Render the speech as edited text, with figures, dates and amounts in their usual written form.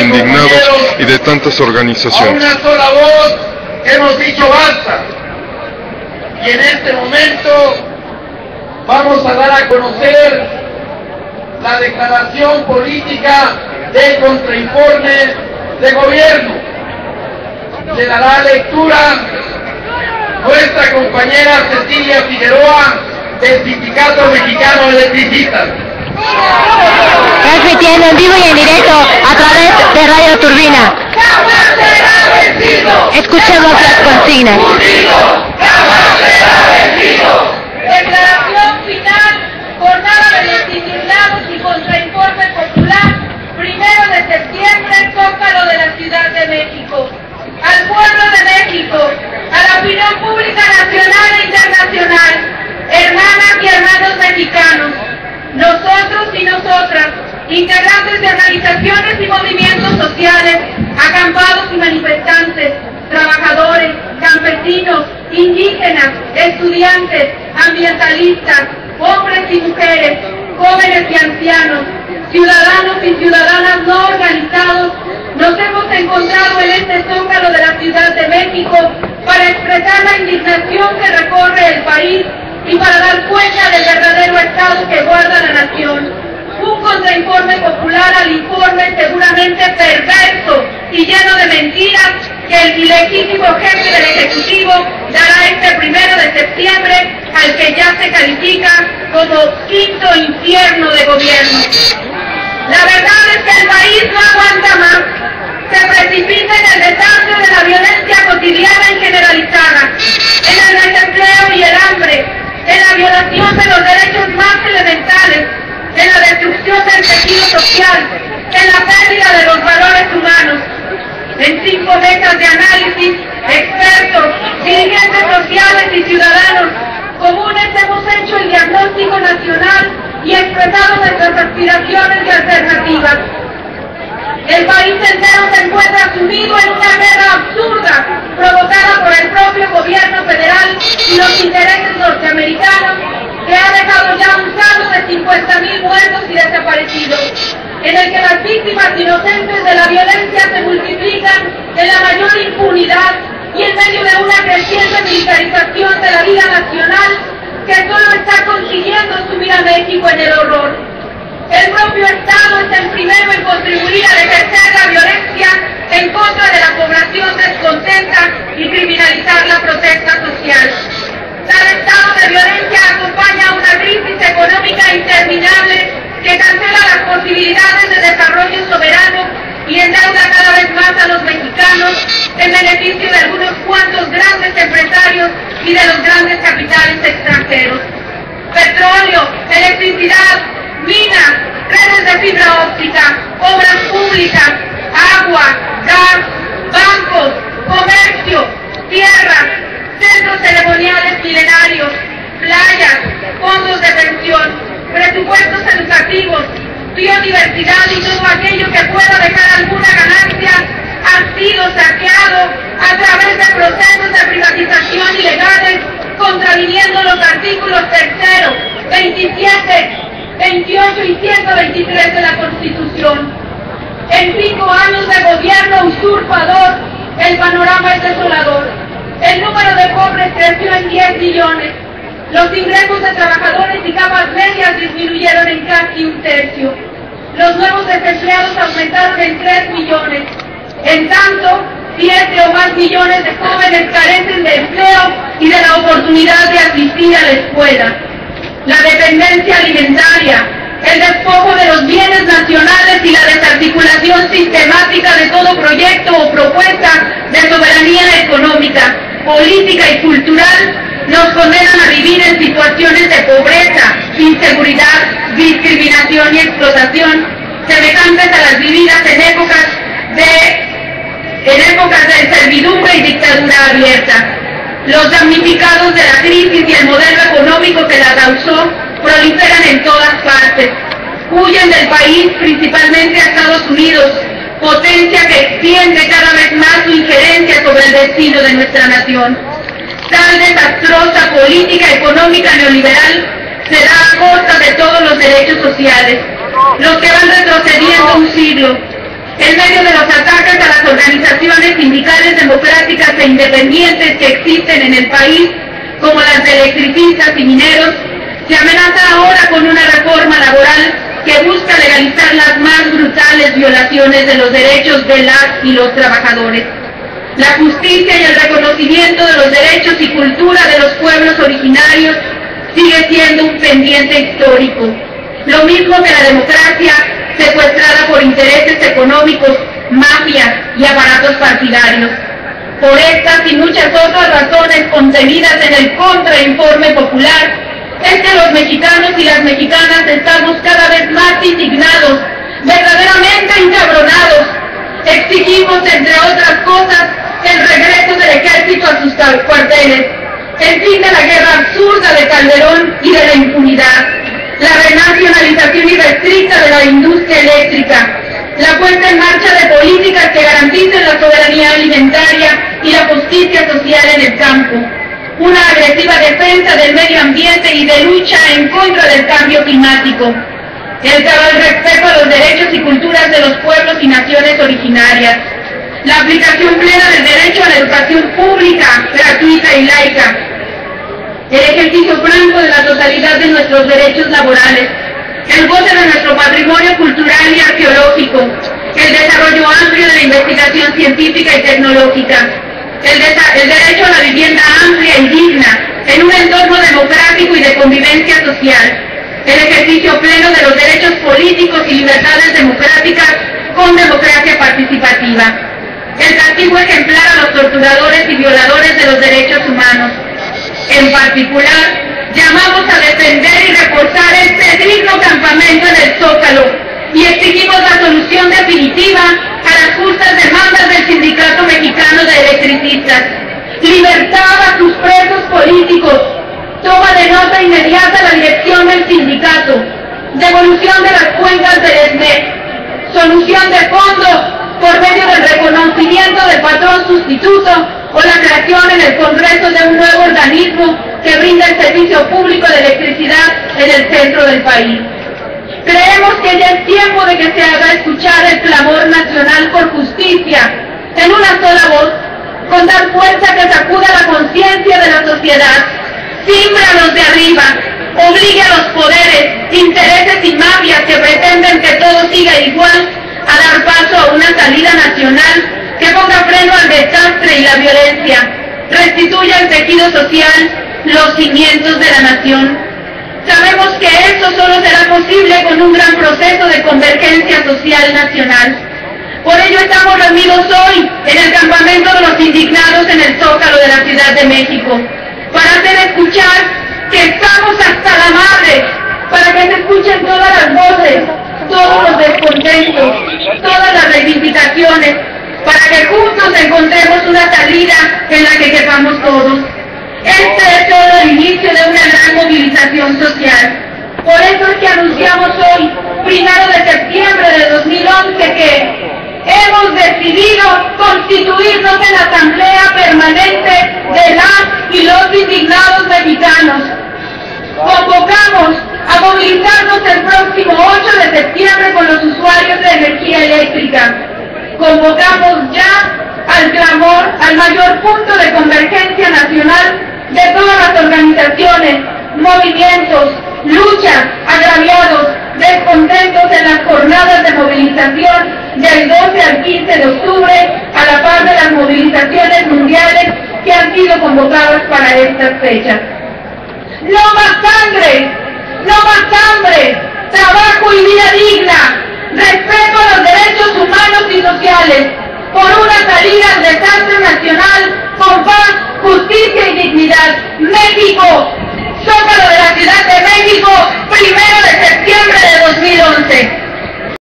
indignados y de tantas organizaciones. A una sola voz hemos dicho basta. Y en este momento vamos a dar a conocer la declaración política del contrainforme de gobierno. Le dará lectura nuestra compañera Cecilia Figueroa del Sindicato Mexicano de Electricistas. Transmitiendo en vivo y en directo a través de Radio Turbina. Escuchemos las consignas. Declaración final, jornada de los indignados y contrainforme popular, 1 de septiembre, Zócalo de la Ciudad de México. Al pueblo de México, a la opinión pública nacional e internacional, hermanas y hermanos mexicanos, nosotros y nosotras, integrantes de organizaciones y movimientos sociales, acampados y manifestantes, trabajadores, campesinos, indígenas, estudiantes, ambientalistas, hombres y mujeres, jóvenes y ancianos, ciudadanos y ciudadanas no organizados, nos hemos encontrado en este zócalo de la Ciudad de México para expresar la indignación que recorre el país y para dar cuenta del verdadero estado que guarda la nación. Un contrainforme popular al informe seguramente perverso y lleno de mentiras que el ilegítimo jefe del Ejecutivo dará este 1 de septiembre al que ya se califica como quinto infierno de gobierno. La verdad es que el país no aguanta más. Se precipita en el desastre de la violencia cotidiana y generalizada, en el desempleo y el hambre, en la violación de los derechos más elementales, en la destrucción del tejido social, en la pérdida de los valores humanos. En 5 mesas de análisis, expertos, dirigentes sociales y ciudadanos comunes hemos hecho el diagnóstico nacional y expresado nuestras aspiraciones y alternativas. El país entero se encuentra sumido en una guerra absurda provocada por el propio gobierno federal y los intereses norteamericanos, que ha dejado ya un saldo de 50.000 muertos y desaparecidos, en el que las víctimas inocentes de la violencia se multiplican en la mayor impunidad y en medio de una creciente militarización de la vida nacional que solo está consiguiendo sumir a México en el horror. El propio Estado es el primero en contribuir a ejercer la violencia en contra de la población descontenta y criminalizar la protesta social. Tal estado de violencia acompaña a una crisis económica interminable que cancela las posibilidades de desarrollo soberano y endeuda cada vez más a los mexicanos en beneficio de algunos cuantos grandes empresarios y de los grandes capitales extranjeros. Petróleo, electricidad, minas, redes de fibra óptica, obras públicas, agua, gas, bancos, comercio, tierras, centros ceremoniales milenarios, playas, fondos de pensión, presupuestos educativos, biodiversidad y todo aquello que pueda dejar alguna ganancia ha sido saqueado a través de procesos de privatización ilegales, contraviniendo los artículos 3, 27, 28 y 123 de la Constitución. En 5 años de gobierno usurpador, el panorama es desolador. El número de pobres creció en 10 millones. Los ingresos de trabajadores y capas medias disminuyeron en casi 1/3. Los nuevos desempleados aumentaron en 3 millones. En tanto, 7 o más millones de jóvenes carecen de empleo y de la oportunidad de asistir a la escuela. La dependencia alimentaria, el despojo de los bienes nacionales y la desarticulación sistemática de todo proyecto o propuesta de soberanía económica, política y cultural nos condenan a vivir en situaciones de pobreza, inseguridad, discriminación y explotación, semejantes a las vividas en épocas de servidumbre y dictadura abierta. Los damnificados de la crisis y el modelo económico que la causó proliferan en todas partes. Huyen del país principalmente a Estados Unidos, potencia que extiende cada vez más su injerencia sobre el destino de nuestra nación. Tal desastrosa política económica neoliberal se da a costa de todos los derechos sociales, los que van retrocediendo un siglo. En medio de la organizaciones sindicales democráticas e independientes que existen en el país, como las de electricistas y mineros, se amenaza ahora con una reforma laboral que busca legalizar las más brutales violaciones de los derechos de las y los trabajadores. La justicia y el reconocimiento de los derechos y cultura de los pueblos originarios sigue siendo un pendiente histórico, lo mismo que la democracia secuestrada por intereses económicos, mafias y aparatos partidarios. Por estas y muchas otras razones contenidas en el contrainforme popular, es que los mexicanos y las mexicanas estamos cada vez más indignados, verdaderamente encabronados. Exigimos, entre otras cosas, el regreso del ejército a sus cuarteles, el fin de la guerra absurda de Calderón y de la impunidad, la renacionalización irrestricta de la industria eléctrica, la puesta en marcha de políticas que garanticen la soberanía alimentaria y la justicia social en el campo, una agresiva defensa del medio ambiente y de lucha en contra del cambio climático, el cabal respeto a los derechos y culturas de los pueblos y naciones originarias, la aplicación plena del derecho a la educación pública, gratuita y laica, el ejercicio franco de la totalidad de nuestros derechos laborales, el goce de nuestro patrimonio cultural y arqueológico, el desarrollo amplio de la investigación científica y tecnológica, el derecho a la vivienda amplia y digna en un entorno democrático y de convivencia social, el ejercicio pleno de los derechos políticos y libertades democráticas con democracia participativa, el castigo ejemplar a los torturadores y violadores de los derechos humanos. En particular, llamamos a defender y reforzar este digno campamento en el Zócalo y exigimos la solución definitiva a las justas demandas del Sindicato Mexicano de Electricistas, libertad a sus presos políticos, toma de nota inmediata la dirección del sindicato, devolución de las cuentas del SME, solución de fondo por medio del reconocimiento del patrón sustituto o la creación en el Congreso de un nuevo organismo que brinda el servicio público de electricidad en el centro del país. Creemos que ya es tiempo de que se haga escuchar el clamor nacional por justicia en una sola voz, con tal fuerza que sacuda la conciencia de la sociedad, simbre a los de arriba, obligue a los poderes, intereses y mafias que pretenden que todo siga igual a dar paso a una salida nacional que ponga freno al desastre y la violencia, restituya el tejido social, los cimientos de la nación. Sabemos que esto solo será posible con un gran proceso de convergencia social nacional. Por ello estamos reunidos hoy en el campamento de los indignados en el Zócalo de la Ciudad de México, para hacer escuchar que estamos hasta la madre, para que se escuchen todas las voces, todos los descontentos, todas las reivindicaciones, para que juntos encontremos una salida en la que quepamos todos. Este es solo el inicio de una gran movilización social. Por eso es que anunciamos hoy, 1 de septiembre de 2011, que hemos decidido constituirnos en la Asamblea Permanente de las y los indignados mexicanos. Convocamos a movilizarnos el próximo 8 de septiembre con los usuarios de energía eléctrica. Convocamos ya al clamor, al mayor punto de convergencia nacional de todas las organizaciones, movimientos, luchas, agraviados, descontentos en las jornadas de movilización del 12 al 15 de octubre, a la par de las movilizaciones mundiales que han sido convocadas para estas fechas. ¡No más sangre! ¡No más hambre! ¡Trabajo y vida digna! ¡Respeto a los derechos humanos y sociales! ¡Por una salida al desastre nacional con paz, justicia y dignidad!